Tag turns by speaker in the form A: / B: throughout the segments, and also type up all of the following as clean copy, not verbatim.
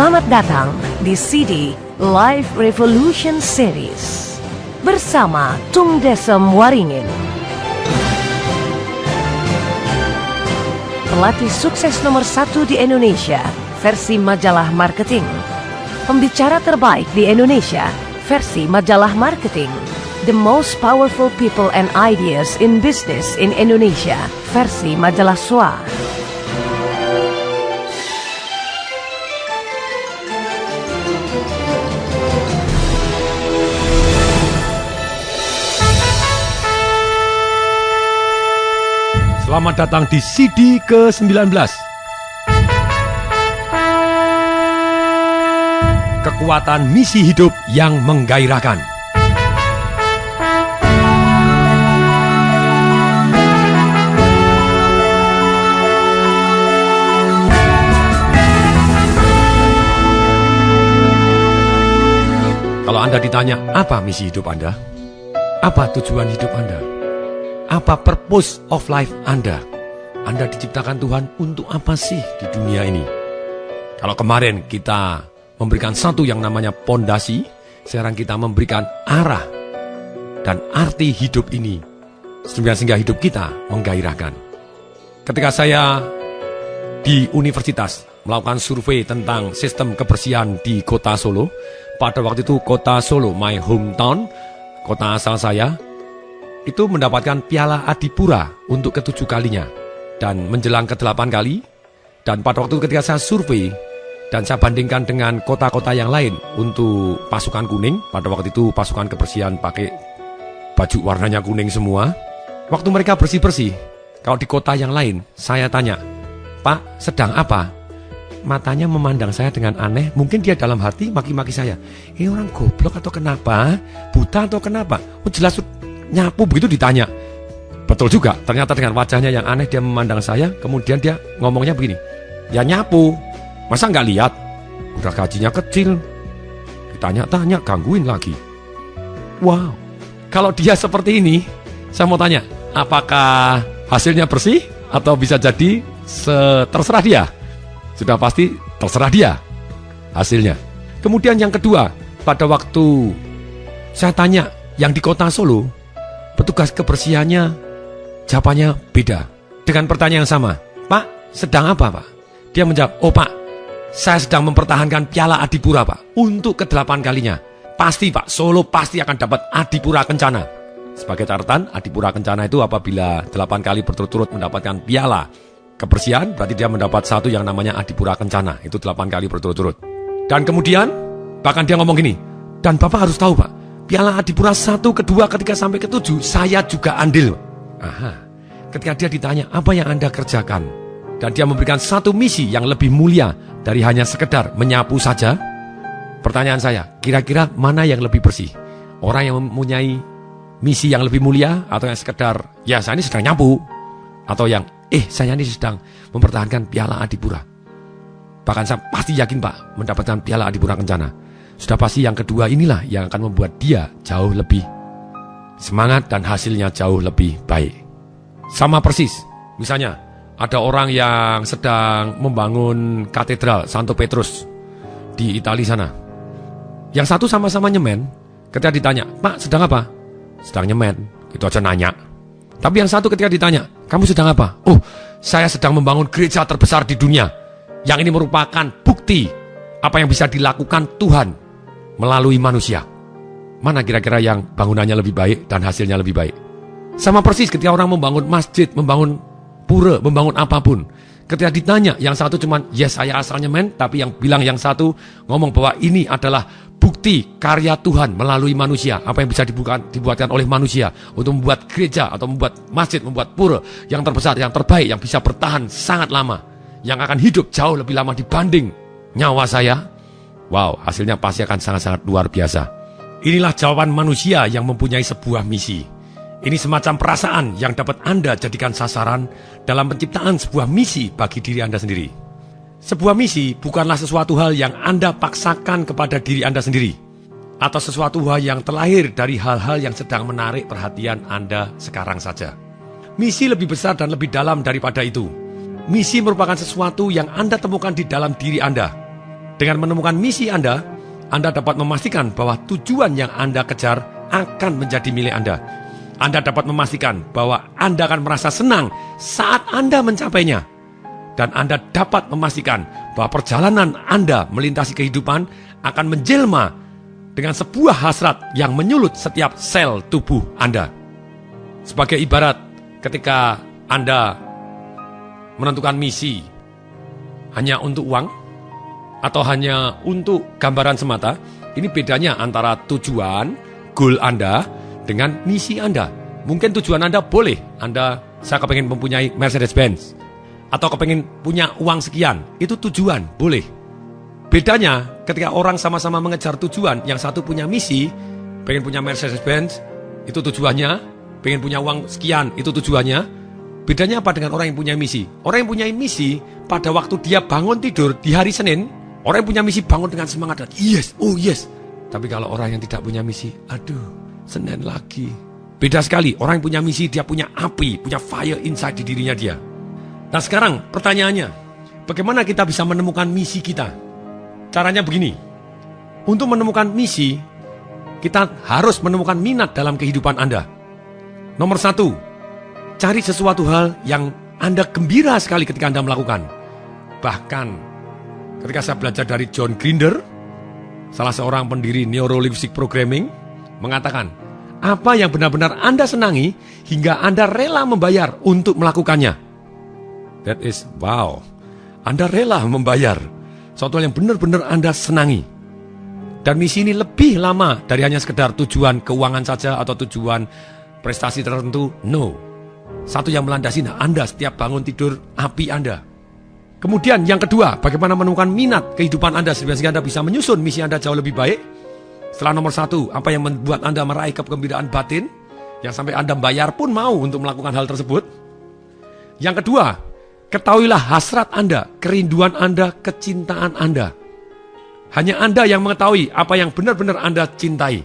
A: Selamat datang di CD Live Revolution Series bersama Tung Desem Waringin. Pelatih sukses nomor 1 di Indonesia versi majalah marketing. Pembicara terbaik di Indonesia versi majalah marketing. The most powerful people and ideas in business in Indonesia versi majalah SWA.
B: Selamat datang di CD ke-19. Kekuatan misi hidup yang menggairahkan. Kalau Anda ditanya, apa misi hidup Anda? Apa tujuan hidup Anda? Apa purpose of life Anda? Anda diciptakan Tuhan untuk apa sih di dunia ini? Kalau kemarin kita memberikan satu yang namanya pondasi, sekarang kita memberikan arah dan arti hidup ini, sehingga hidup kita menggairahkan. Ketika saya di universitas melakukan survei tentang sistem kebersihan di kota Solo, pada waktu itu kota Solo, my hometown, kota asal saya, itu mendapatkan piala Adipura untuk ke-7 kalinya. Dan menjelang ke-8 kali, dan pada waktu ketika saya survei, dan saya bandingkan dengan kota-kota yang lain untuk pasukan kuning, pada waktu itu pasukan kebersihan pakai baju warnanya kuning semua. Waktu mereka bersih-bersih, kalau di kota yang lain, saya tanya, Pak, sedang apa? Matanya memandang saya dengan aneh, mungkin dia dalam hati maki-maki saya. Ini orang goblok atau kenapa? Buta atau kenapa? Oh jelas nyapu, begitu ditanya. Betul juga, ternyata dengan wajahnya yang aneh dia memandang saya, kemudian dia ngomongnya begini, ya nyapu, masa nggak lihat? Udah gajinya kecil, ditanya-tanya, gangguin lagi. Wow, kalau dia seperti ini, saya mau tanya, apakah hasilnya bersih atau bisa jadi terserah dia? Sudah pasti terserah dia hasilnya. Kemudian yang kedua, pada waktu saya tanya yang di kota Solo, petugas kebersihannya jawabannya beda. Dengan pertanyaan yang sama, Pak, sedang apa Pak? Dia menjawab, oh Pak, saya sedang mempertahankan piala Adipura Pak, untuk ke-8 kalinya. Pasti Pak, Solo pasti akan dapat Adipura Kencana. Sebagai catatan, Adipura Kencana itu apabila 8 kali berturut-turut mendapatkan piala kebersihan, berarti dia mendapat satu yang namanya Adipura Kencana. Itu 8 kali berturut-turut. Dan kemudian, bahkan dia ngomong gini, dan Bapak harus tahu Pak, piala Adipura 1, kedua, ketiga, sampai ke-7, saya juga andil. Aha. Ketika dia ditanya, apa yang Anda kerjakan? Dan dia memberikan satu misi yang lebih mulia dari hanya sekedar menyapu saja. Pertanyaan saya, kira-kira mana yang lebih bersih? Orang yang mempunyai misi yang lebih mulia, atau yang sekedar, ya saya ini sedang nyapu? Atau yang, saya ini sedang mempertahankan piala Adipura. Bahkan saya pasti yakin Pak, mendapatkan piala Adipura Kencana. Sudah pasti yang kedua inilah yang akan membuat dia jauh lebih semangat dan hasilnya jauh lebih baik. Sama persis, misalnya ada orang yang sedang membangun katedral Santo Petrus di Italia sana. Yang satu sama-sama nyemen, ketika ditanya, Pak sedang apa? Sedang nyemen, itu aja nanya. Tapi yang satu ketika ditanya, kamu sedang apa? Oh, saya sedang membangun gereja terbesar di dunia. Yang ini merupakan bukti apa yang bisa dilakukan Tuhan melalui manusia. Mana kira-kira yang bangunannya lebih baik dan hasilnya lebih baik? Sama persis ketika orang membangun masjid, membangun pura, membangun apapun. Ketika ditanya, yang satu cuman, yes saya asalnya men, tapi yang bilang yang satu ngomong bahwa ini adalah bukti karya Tuhan melalui manusia. Apa yang bisa dibuatkan oleh manusia untuk membuat gereja atau membuat masjid, membuat pura yang terbesar, yang terbaik, yang bisa bertahan sangat lama, yang akan hidup jauh lebih lama dibanding nyawa saya. Wow, hasilnya pasti akan sangat-sangat luar biasa. Inilah jawaban manusia yang mempunyai sebuah misi. Ini semacam perasaan yang dapat Anda jadikan sasaran dalam penciptaan sebuah misi bagi diri Anda sendiri. Sebuah misi bukanlah sesuatu hal yang Anda paksakan kepada diri Anda sendiri, atau sesuatu hal yang terlahir dari hal-hal yang sedang menarik perhatian Anda sekarang saja. Misi lebih besar dan lebih dalam daripada itu. Misi merupakan sesuatu yang Anda temukan di dalam diri Anda. Dengan menemukan misi Anda dapat memastikan bahwa tujuan yang Anda kejar akan menjadi milik Anda. Anda dapat memastikan bahwa Anda akan merasa senang saat Anda mencapainya. Dan Anda dapat memastikan bahwa perjalanan Anda melintasi kehidupan akan menjelma dengan sebuah hasrat yang menyulut setiap sel tubuh Anda. Sebagai ibarat ketika Anda menentukan misi hanya untuk uang, atau hanya untuk gambaran semata, ini bedanya antara tujuan, goal Anda, dengan misi Anda. Mungkin tujuan Anda boleh, saya kepengen mempunyai Mercedes-Benz, atau kepengen punya uang sekian, itu tujuan, boleh. Bedanya ketika orang sama-sama mengejar tujuan, yang satu punya misi, pengen punya Mercedes-Benz, itu tujuannya, pengen punya uang sekian, itu tujuannya. Bedanya apa dengan orang yang punya misi? Orang yang punya misi, pada waktu dia bangun tidur di hari Senin, orang yang punya misi bangun dengan semangat dan yes, oh yes. Tapi kalau orang yang tidak punya misi, aduh, Senin lagi. Beda sekali, orang yang punya misi, dia punya api, punya fire inside di dirinya dia. Nah sekarang pertanyaannya, bagaimana kita bisa menemukan misi kita? Caranya begini, untuk menemukan misi, kita harus menemukan minat dalam kehidupan Anda. Nomor 1, cari sesuatu hal yang Anda gembira sekali ketika Anda melakukan. Bahkan ketika saya belajar dari John Grinder, salah seorang pendiri Neuro-Linguistic Programming, mengatakan, apa yang benar-benar Anda senangi hingga Anda rela membayar untuk melakukannya. That is wow. Anda rela membayar suatu hal yang benar-benar Anda senangi. Dan misi ini lebih lama dari hanya sekedar tujuan keuangan saja atau tujuan prestasi tertentu. No. Satu yang melandasi Anda setiap bangun tidur, api Anda. Kemudian yang kedua, bagaimana menemukan minat kehidupan Anda sehingga Anda bisa menyusun misi Anda jauh lebih baik. Setelah nomor 1, apa yang membuat Anda meraih kegembiraan batin, yang sampai Anda bayar pun mau untuk melakukan hal tersebut. Yang kedua, ketahuilah hasrat Anda, kerinduan Anda, kecintaan Anda. Hanya Anda yang mengetahui apa yang benar-benar Anda cintai.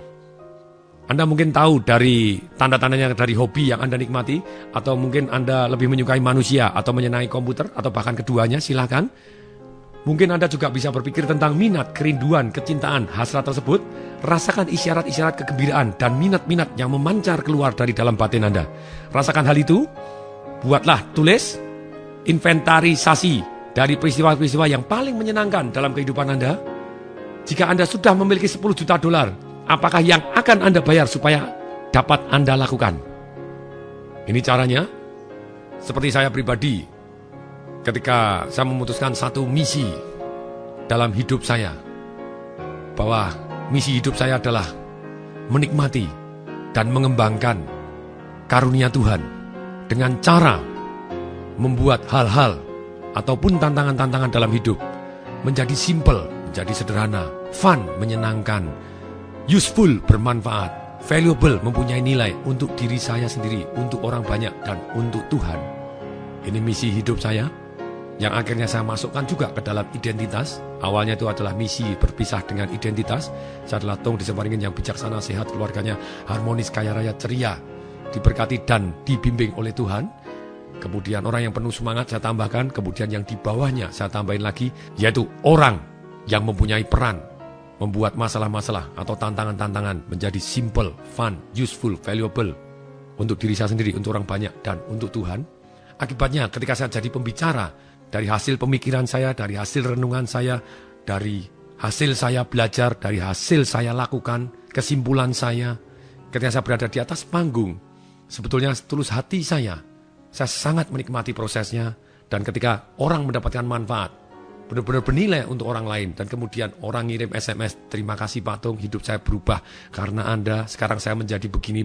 B: Anda mungkin tahu dari tanda-tandanya dari hobi yang Anda nikmati, atau mungkin Anda lebih menyukai manusia atau menyenangi komputer, atau bahkan keduanya, silakan. Mungkin Anda juga bisa berpikir tentang minat, kerinduan, kecintaan, hasrat tersebut. Rasakan isyarat-isyarat kegembiraan dan minat-minat yang memancar keluar dari dalam batin Anda. Rasakan hal itu, buatlah, tulis, inventarisasi dari peristiwa-peristiwa yang paling menyenangkan dalam kehidupan Anda. Jika Anda sudah memiliki 10 juta dolar, apakah yang akan Anda bayar supaya dapat Anda lakukan? Ini caranya. Seperti saya pribadi, ketika saya memutuskan satu misi dalam hidup saya, bahwa misi hidup saya adalah menikmati dan mengembangkan karunia Tuhan dengan cara membuat hal-hal ataupun tantangan-tantangan dalam hidup menjadi simple, menjadi sederhana, fun, menyenangkan, useful, bermanfaat, valuable, mempunyai nilai untuk diri saya sendiri, untuk orang banyak, dan untuk Tuhan. Ini misi hidup saya, yang akhirnya saya masukkan juga ke dalam identitas. Awalnya itu adalah misi berpisah dengan identitas. Saya adalah Tong Diseparingin yang bijaksana, sehat, keluarganya harmonis, kaya raya, ceria, diberkati dan dibimbing oleh Tuhan. Kemudian orang yang penuh semangat saya tambahkan, kemudian yang di bawahnya saya tambahin lagi, yaitu orang yang mempunyai peran membuat masalah-masalah atau tantangan-tantangan menjadi simple, fun, useful, valuable untuk diri saya sendiri, untuk orang banyak, dan untuk Tuhan. Akibatnya ketika saya jadi pembicara, dari hasil pemikiran saya, dari hasil renungan saya, dari hasil saya belajar, dari hasil saya lakukan, kesimpulan saya, ketika saya berada di atas panggung, sebetulnya tulus hati saya sangat menikmati prosesnya, dan ketika orang mendapatkan manfaat, benar-benar bernilai untuk orang lain, dan kemudian orang ngirim SMS, terima kasih Pak Tung, hidup saya berubah karena Anda, sekarang saya menjadi begini,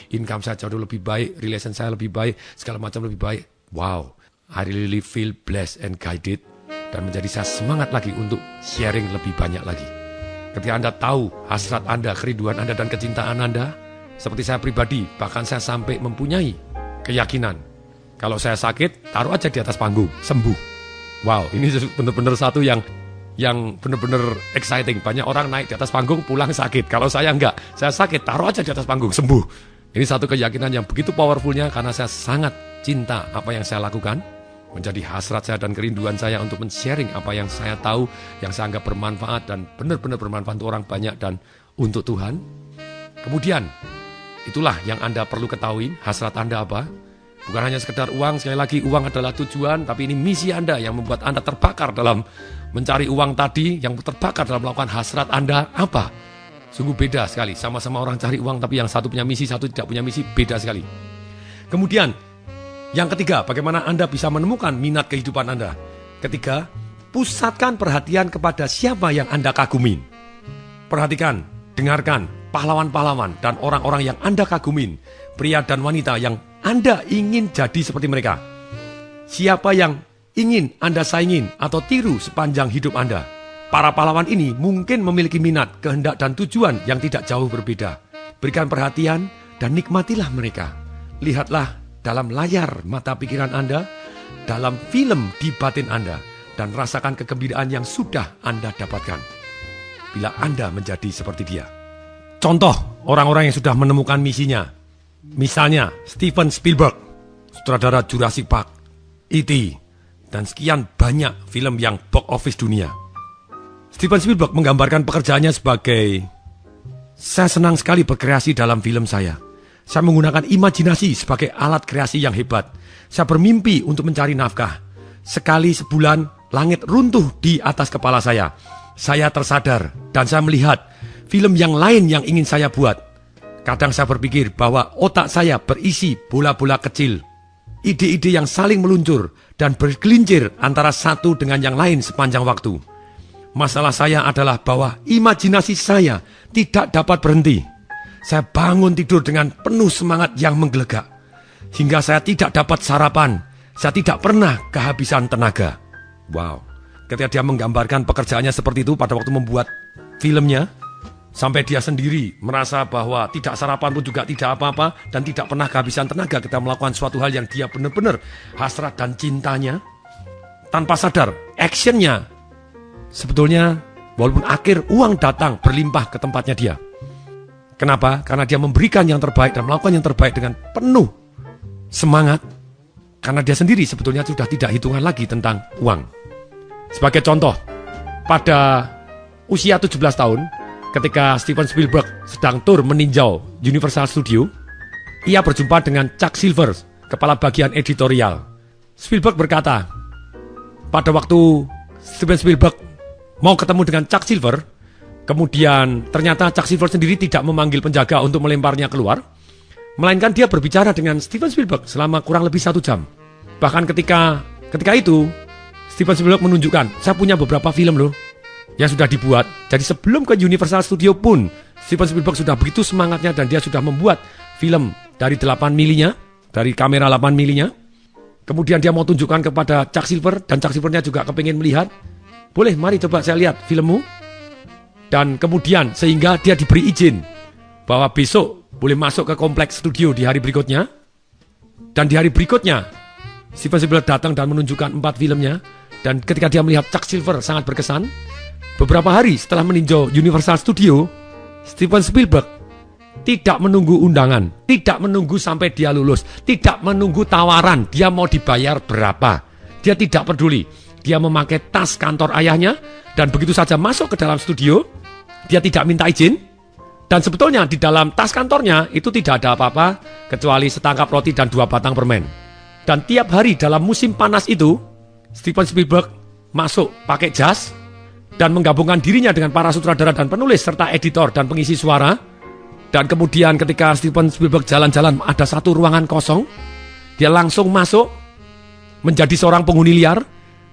B: income saya jauh lebih baik, relation saya lebih baik, segala macam lebih baik. Wow, I really feel blessed and guided, dan menjadi saya semangat lagi untuk sharing lebih banyak lagi. Ketika Anda tahu hasrat Anda, kerinduan Anda, dan kecintaan Anda, seperti saya pribadi, bahkan saya sampai mempunyai keyakinan, kalau saya sakit, taruh aja di atas panggung, sembuh. Wow, ini benar-benar satu yang benar-benar exciting. Banyak orang naik di atas panggung, pulang sakit. Kalau saya enggak, saya sakit, taruh aja di atas panggung, sembuh. Ini satu keyakinan yang begitu powerfulnya, karena saya sangat cinta apa yang saya lakukan. menjadi hasrat saya dan kerinduan saya untuk men-sharing apa yang saya tahu, yang saya anggap bermanfaat dan benar-benar bermanfaat untuk orang banyak dan untuk Tuhan. Kemudian, itulah yang Anda perlu ketahui, hasrat Anda apa? Bukan hanya sekedar uang, sekali lagi uang adalah tujuan, tapi ini misi Anda yang membuat Anda terbakar dalam mencari uang tadi, yang terbakar dalam melakukan hasrat Anda apa? Sungguh beda sekali, sama-sama orang cari uang, tapi yang satu punya misi, satu tidak punya misi, beda sekali. Kemudian, yang ketiga, bagaimana Anda bisa menemukan minat kehidupan Anda? Ketiga, pusatkan perhatian kepada siapa yang Anda kagumin. Perhatikan, dengarkan pahlawan-pahlawan dan orang-orang yang Anda kagumin, pria dan wanita yang Anda ingin jadi seperti mereka. Siapa yang ingin Anda saingin atau tiru sepanjang hidup Anda? Para pahlawan ini mungkin memiliki minat, kehendak, dan tujuan yang tidak jauh berbeda. Berikan perhatian dan nikmatilah mereka. Lihatlah dalam layar mata pikiran Anda, dalam film di batin Anda, dan rasakan kegembiraan yang sudah Anda dapatkan bila Anda menjadi seperti dia. Contoh orang-orang yang sudah menemukan misinya. Misalnya Steven Spielberg, sutradara Jurassic Park, E.T., dan sekian banyak film yang box office dunia. Steven Spielberg menggambarkan pekerjaannya sebagai, saya senang sekali berkreasi dalam film saya. Saya menggunakan imajinasi sebagai alat kreasi yang hebat. Saya bermimpi untuk mencari nafkah. Sekali sebulan, langit runtuh di atas kepala saya. Saya tersadar dan saya melihat film yang lain yang ingin saya buat. Kadang saya berpikir bahwa otak saya berisi bola-bola kecil. Ide-ide yang saling meluncur dan bergelincir antara satu dengan yang lain sepanjang waktu. Masalah saya adalah bahwa imajinasi saya tidak dapat berhenti. Saya bangun tidur dengan penuh semangat yang menggelegak. Hingga saya tidak dapat sarapan. Saya tidak pernah kehabisan tenaga. Wow. Ketika dia menggambarkan pekerjaannya seperti itu pada waktu membuat filmnya, sampai dia sendiri merasa bahwa tidak sarapan pun juga tidak apa-apa dan tidak pernah kehabisan tenaga ketika melakukan suatu hal yang dia benar-benar hasrat dan cintanya. Tanpa sadar, actionnya sebetulnya walaupun akhir uang datang berlimpah ke tempatnya dia. Kenapa? Karena dia memberikan yang terbaik dan melakukan yang terbaik dengan penuh semangat. Karena dia sendiri sebetulnya sudah tidak hitungan lagi tentang uang. Sebagai contoh, pada usia 17 tahun, ketika Steven Spielberg sedang tur meninjau Universal Studio, ia berjumpa dengan Chuck Silver, kepala bagian editorial. Spielberg berkata, pada waktu Steven Spielberg mau ketemu dengan Chuck Silver, kemudian ternyata Chuck Silver sendiri tidak memanggil penjaga untuk melemparnya keluar, melainkan dia berbicara dengan Steven Spielberg selama kurang lebih 1 jam. Bahkan ketika itu, Steven Spielberg menunjukkan, saya punya beberapa film loh yang sudah dibuat. Jadi sebelum ke Universal Studio pun, Steven Spielberg sudah begitu semangatnya dan dia sudah membuat film dari 8 milinya, dari kamera 8 milinya. Kemudian dia mau tunjukkan kepada Chuck Silver dan Chuck Silvernya juga kepingin melihat. Boleh, mari coba saya lihat filmmu. Dan kemudian sehingga dia diberi izin bahwa besok boleh masuk ke kompleks studio di hari berikutnya. Dan di hari berikutnya Steven Spielberg datang dan menunjukkan 4 filmnya. Dan ketika dia melihat Chuck Silver sangat berkesan. Beberapa hari setelah meninjau Universal Studio, Steven Spielberg tidak menunggu undangan, tidak menunggu sampai dia lulus, tidak menunggu tawaran dia mau dibayar berapa. Dia tidak peduli. Dia memakai tas kantor ayahnya dan begitu saja masuk ke dalam studio. Dia tidak minta izin. Dan sebetulnya di dalam tas kantornya itu tidak ada apa-apa kecuali setangkap roti dan 2 batang permen. Dan tiap hari dalam musim panas itu, Steven Spielberg masuk pakai jas dan menggabungkan dirinya dengan para sutradara dan penulis serta editor dan pengisi suara. Dan kemudian ketika Steven Spielberg jalan-jalan ada satu ruangan kosong, dia langsung masuk menjadi seorang penghuni liar.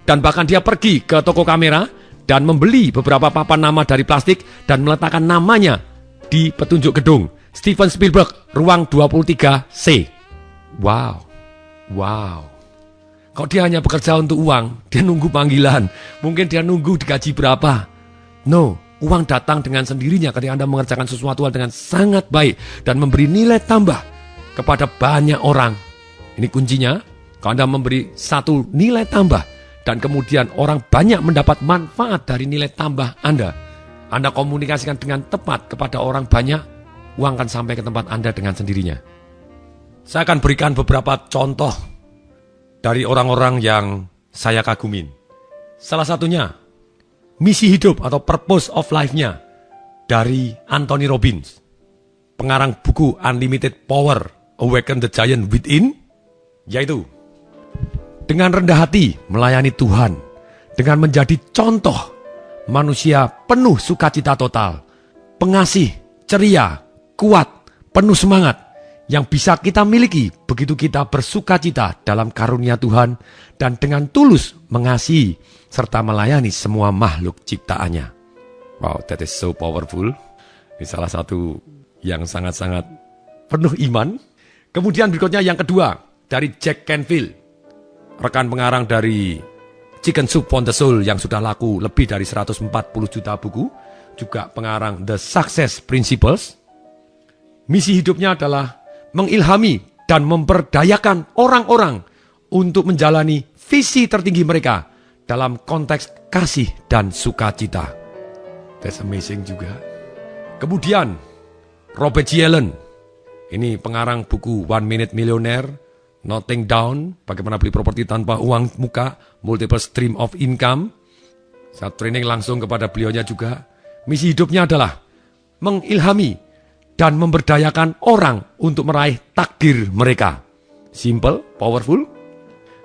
B: Dan bahkan dia pergi ke toko kamera dan membeli beberapa papan nama dari plastik dan meletakkan namanya di petunjuk gedung. Steven Spielberg, ruang 23C. Wow. Kalau dia hanya bekerja untuk uang, dia nunggu panggilan. Mungkin dia nunggu digaji berapa. No, uang datang dengan sendirinya ketika Anda mengerjakan sesuatu hal dengan sangat baik dan memberi nilai tambah kepada banyak orang. Ini kuncinya, kalau Anda memberi satu nilai tambah, dan kemudian orang banyak mendapat manfaat dari nilai tambah Anda. Anda komunikasikan dengan tepat kepada orang banyak, uang akan sampai ke tempat Anda dengan sendirinya. Saya akan berikan beberapa contoh dari orang-orang yang saya kagumin. Salah satunya, misi hidup atau purpose of life-nya dari Anthony Robbins, pengarang buku Unlimited Power, Awaken the Giant Within, yaitu dengan rendah hati melayani Tuhan, dengan menjadi contoh manusia penuh sukacita total, pengasih, ceria, kuat, penuh semangat, yang bisa kita miliki begitu kita bersukacita dalam karunia Tuhan dan dengan tulus mengasihi serta melayani semua makhluk ciptaannya. Wow, that is so powerful. Ini salah satu yang sangat-sangat penuh iman. Kemudian berikutnya yang kedua, dari Jack Canfield, rekan pengarang dari Chicken Soup for the Soul yang sudah laku lebih dari 140 juta buku, juga pengarang The Success Principles. Misi hidupnya adalah mengilhami dan memberdayakan orang-orang untuk menjalani visi tertinggi mereka dalam konteks kasih dan sukacita. That's amazing juga. Kemudian Robert G. Allen, ini pengarang buku One Minute Millionaire, Nothing Down, bagaimana beli properti tanpa uang muka, multiple stream of income. Saya training langsung kepada beliaunya juga. Misi hidupnya adalah mengilhami dan memberdayakan orang untuk meraih takdir mereka. Simple, powerful.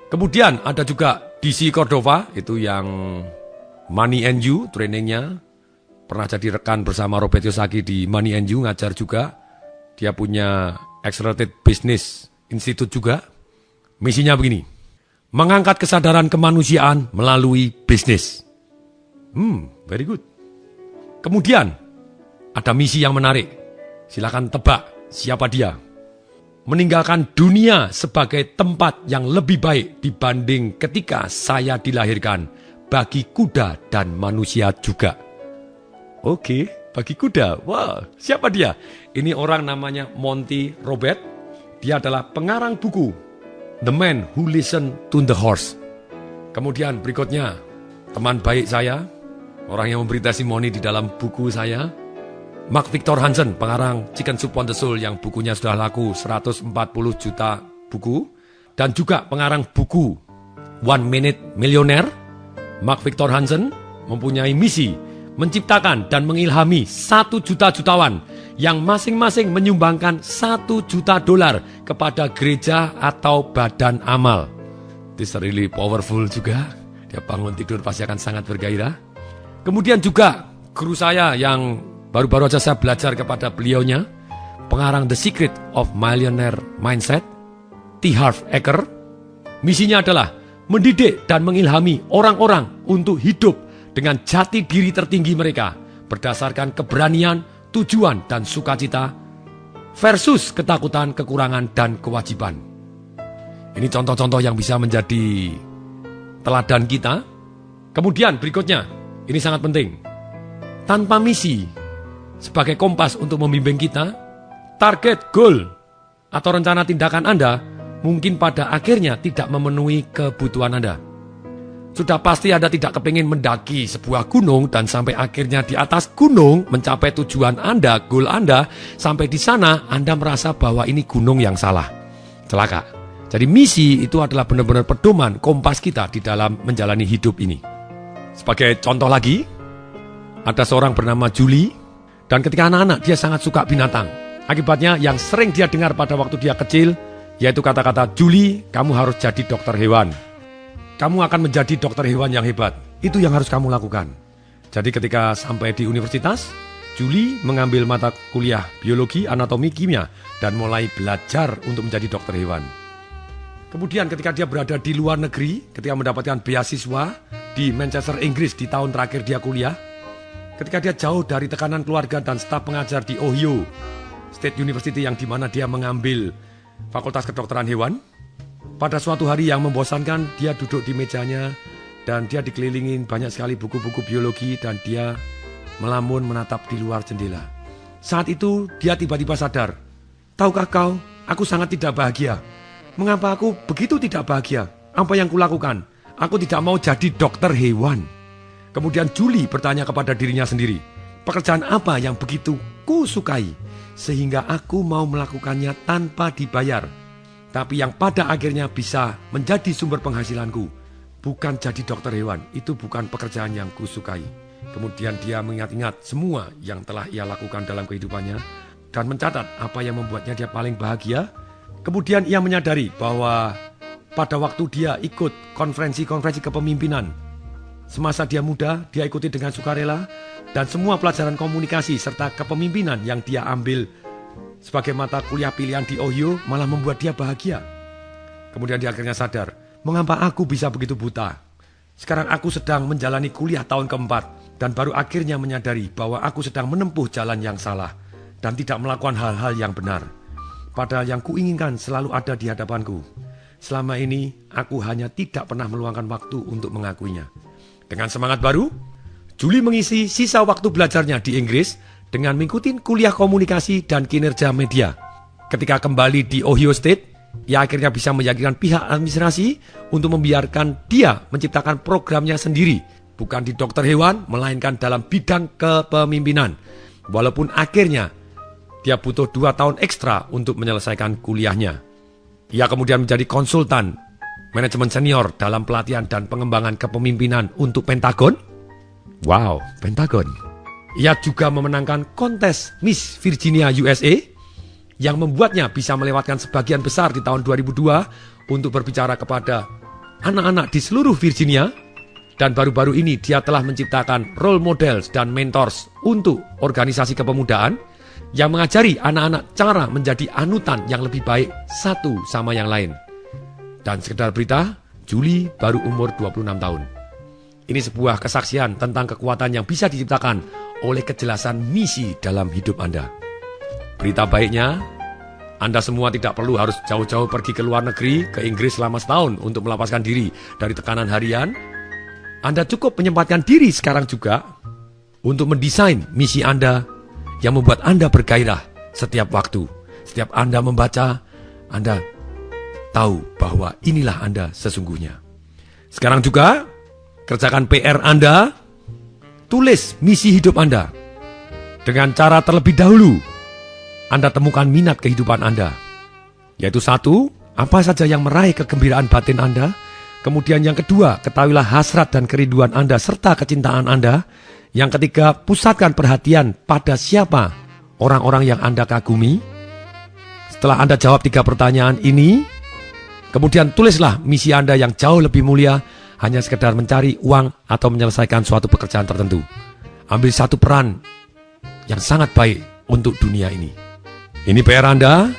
B: Kemudian ada juga DC Cordova, itu yang Money and You trainingnya. Pernah jadi rekan bersama Robert Kiyosaki di Money and You, ngajar juga. Dia punya Accelerated Business Institute juga. Misinya begini, mengangkat kesadaran kemanusiaan melalui bisnis. Very good. Kemudian ada misi yang menarik. Silakan tebak siapa dia. Meninggalkan dunia sebagai tempat yang lebih baik dibanding ketika saya dilahirkan bagi kuda dan manusia juga. Oke, bagi kuda. Wah, siapa dia? Ini orang namanya Monty Robert. Dia adalah pengarang buku The Man Who Listened to the Horse. Kemudian berikutnya, teman baik saya, orang yang memberi testimoni di dalam buku saya, Mark Victor Hansen, pengarang Chicken Soup for the Soul yang bukunya sudah laku 140 juta buku. Dan juga pengarang buku One Minute Millionaire. Mark Victor Hansen mempunyai misi menciptakan dan mengilhami 1 juta jutawan yang masing-masing menyumbangkan $1 juta kepada gereja atau badan amal. This really powerful juga. Dia bangun tidur pasti akan sangat bergairah. Kemudian juga guru saya yang baru-baru saja saya belajar kepada beliaunya, pengarang The Secret of Millionaire Mindset, T. Harv Eker. Misinya adalah mendidik dan mengilhami orang-orang untuk hidup dengan jati diri tertinggi mereka berdasarkan keberanian, tujuan, dan sukacita versus ketakutan, kekurangan, dan kewajiban. Ini contoh-contoh yang bisa menjadi teladan kita. Kemudian berikutnya, ini sangat penting. Tanpa misi sebagai kompas untuk membimbing kita, target, goal, atau rencana tindakan Anda mungkin pada akhirnya tidak memenuhi kebutuhan Anda. Sudah pasti Anda tidak kepingin mendaki sebuah gunung dan sampai akhirnya di atas gunung mencapai tujuan Anda, goal Anda, sampai di sana Anda merasa bahwa ini gunung yang salah. Celaka. Jadi misi itu adalah benar-benar pedoman kompas kita di dalam menjalani hidup ini. Sebagai contoh lagi, ada seorang bernama Julie. Dan ketika anak-anak dia sangat suka binatang. Akibatnya yang sering dia dengar pada waktu dia kecil, yaitu kata-kata, Julie, kamu harus jadi dokter hewan. Kamu akan menjadi dokter hewan yang hebat. Itu yang harus kamu lakukan. Jadi ketika sampai di universitas, Julie mengambil mata kuliah biologi, anatomi, kimia, dan mulai belajar untuk menjadi dokter hewan. Kemudian ketika dia berada di luar negeri, ketika mendapatkan beasiswa di Manchester, Inggris di tahun terakhir dia kuliah, ketika dia jauh dari tekanan keluarga dan staf pengajar di Ohio State University yang dimana dia mengambil fakultas kedokteran hewan, pada suatu hari yang membosankan dia duduk di mejanya dan dia dikelilingin banyak sekali buku-buku biologi dan dia melamun menatap di luar jendela. Saat itu dia tiba-tiba sadar, tahukah kau, aku sangat tidak bahagia. Mengapa aku begitu tidak bahagia? Apa yang kulakukan? Aku tidak mau jadi dokter hewan. Kemudian Julie bertanya kepada dirinya sendiri, pekerjaan apa yang begitu ku sukai, sehingga aku mau melakukannya tanpa dibayar. tapi yang pada akhirnya bisa menjadi sumber penghasilanku. Bukan jadi dokter hewan, itu bukan pekerjaan yang kusukai. Kemudian dia mengingat-ingat semua yang telah ia lakukan dalam kehidupannya dan mencatat apa yang membuatnya dia paling bahagia. Kemudian ia menyadari bahwa pada waktu dia ikut konferensi-konferensi kepemimpinan, semasa dia muda, dia ikuti dengan sukarela, dan semua pelajaran komunikasi serta kepemimpinan yang dia ambil sebagai mata kuliah pilihan di Ohio malah membuat dia bahagia. Kemudian dia akhirnya sadar, mengapa aku bisa begitu buta? Sekarang aku sedang menjalani kuliah tahun keempat dan baru akhirnya menyadari bahwa aku sedang menempuh jalan yang salah dan tidak melakukan hal-hal yang benar. Padahal yang kuinginkan selalu ada di hadapanku. Selama ini aku hanya tidak pernah meluangkan waktu untuk mengakuinya. Dengan semangat baru, Julie mengisi sisa waktu belajarnya di Inggris dengan mengikuti kuliah komunikasi dan kinerja media. Ketika kembali di Ohio State, ia akhirnya bisa meyakinkan pihak administrasi untuk membiarkan dia menciptakan programnya sendiri, bukan di dokter hewan, melainkan dalam bidang kepemimpinan. Walaupun akhirnya dia butuh 2 tahun ekstra untuk menyelesaikan kuliahnya. Ia kemudian menjadi konsultan manajemen senior dalam pelatihan dan pengembangan kepemimpinan untuk Pentagon. Wow, Pentagon. Ia juga memenangkan kontes Miss Virginia USA yang membuatnya bisa melewatkan sebagian besar di tahun 2002 untuk berbicara kepada anak-anak di seluruh Virginia. Dan baru-baru ini dia telah menciptakan role models dan mentors untuk organisasi kepemudaan yang mengajari anak-anak cara menjadi anutan yang lebih baik satu sama yang lain. Dan sekedar berita, Julie baru umur 26 tahun. Ini sebuah kesaksian tentang kekuatan yang bisa diciptakan oleh kejelasan misi dalam hidup Anda. Berita baiknya, Anda semua tidak perlu harus jauh-jauh pergi ke luar negeri, ke Inggris selama setahun untuk melepaskan diri dari tekanan harian. Anda cukup menyempatkan diri sekarang juga untuk mendesain misi Anda yang membuat Anda bergairah setiap waktu. Setiap Anda membaca, Anda tahu bahwa inilah Anda sesungguhnya. Sekarang juga, kerjakan PR Anda, tulis misi hidup Anda. Dengan cara terlebih dahulu, Anda temukan minat kehidupan Anda. Yaitu 1, apa saja yang meraih kegembiraan batin Anda. Kemudian yang kedua, ketahuilah hasrat dan kerinduan Anda serta kecintaan Anda. Yang ketiga, pusatkan perhatian pada siapa orang-orang yang Anda kagumi. Setelah Anda jawab 3 pertanyaan ini, kemudian tulislah misi Anda yang jauh lebih mulia, hanya sekedar mencari uang atau menyelesaikan suatu pekerjaan tertentu. Ambil satu peran yang sangat baik untuk dunia ini. Ini PR Anda,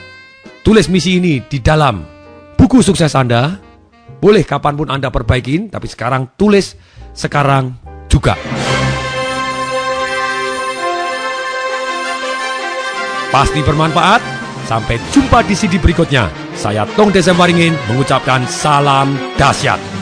B: tulis misi ini di dalam buku sukses Anda. Boleh kapanpun Anda perbaikin, tapi sekarang tulis sekarang juga. Pasti bermanfaat. Sampai jumpa di CD berikutnya. Saya Tong Desem Waringin mengucapkan salam dahsyat.